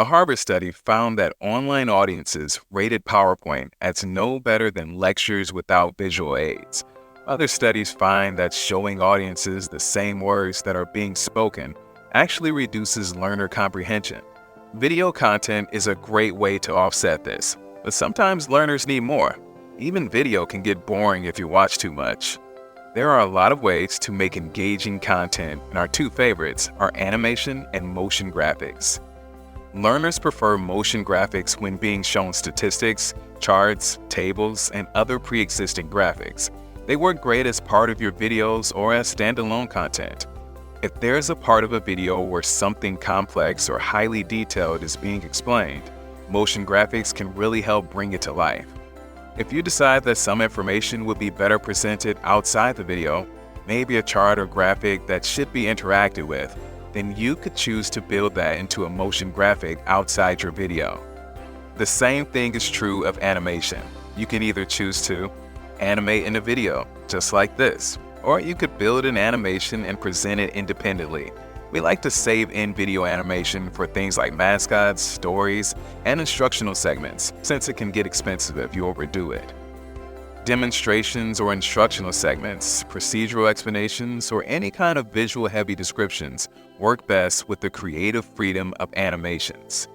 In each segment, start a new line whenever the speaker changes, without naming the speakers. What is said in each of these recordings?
A Harvard study found that online audiences rated PowerPoint as no better than lectures without visual aids. Other studies find that showing audiences the same words that are being spoken actually reduces learner comprehension. Video content is a great way to offset this, but sometimes learners need more. Even video can get boring if you watch too much. There are a lot of ways to make engaging content, and our two favorites are animation and motion graphics. Learners prefer motion graphics when being shown statistics, charts, tables, and other pre-existing graphics. They work great as part of your videos or as standalone content. If there's a part of a video where something complex or highly detailed is being explained, motion graphics can really help bring it to life. If you decide that some information would be better presented outside the video, maybe a chart or graphic that should be interacted with, then you could choose to build that into a motion graphic outside your video. The same thing is true of animation. You can either choose to animate in a video, just like this, or you could build an animation and present it independently. We like to save in-video animation for things like mascots, stories, and instructional segments, since it can get expensive if you overdo it. Demonstrations or instructional segments, procedural explanations, or any kind of visual-heavy descriptions work best with the creative freedom of animations.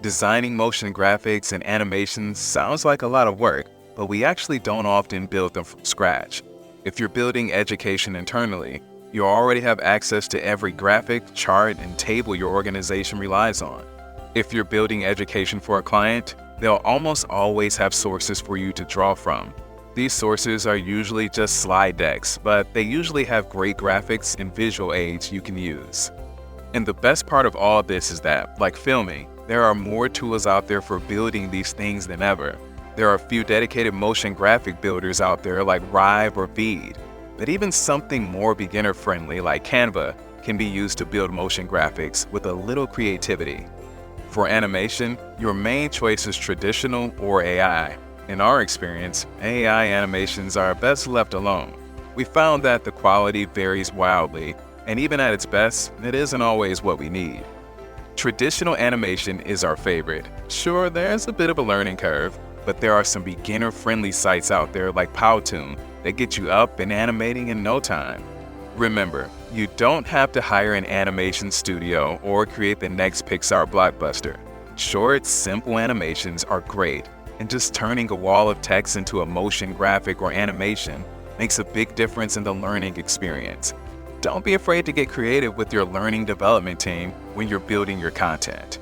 Designing motion graphics and animations sounds like a lot of work, but we actually don't often build them from scratch. If you're building education internally, you already have access to every graphic, chart, and table your organization relies on. If you're building education for a client, they'll almost always have sources for you to draw from. These sources are usually just slide decks, but they usually have great graphics and visual aids you can use. And the best part of all this is that, like filming, there are more tools out there for building these things than ever. There are a few dedicated motion graphic builders out there like Rive or Veed, but even something more beginner-friendly like Canva can be used to build motion graphics with a little creativity. For animation, your main choice is traditional or AI. In our experience, AI animations are best left alone. We found that the quality varies wildly, and even at its best, it isn't always what we need. Traditional animation is our favorite. Sure, there's a bit of a learning curve, but there are some beginner-friendly sites out there like Powtoon that get you up and animating in no time. Remember, you don't have to hire an animation studio or create the next Pixar blockbuster. Short, simple animations are great, and just turning a wall of text into a motion graphic or animation makes a big difference in the learning experience. Don't be afraid to get creative with your learning development team when you're building your content.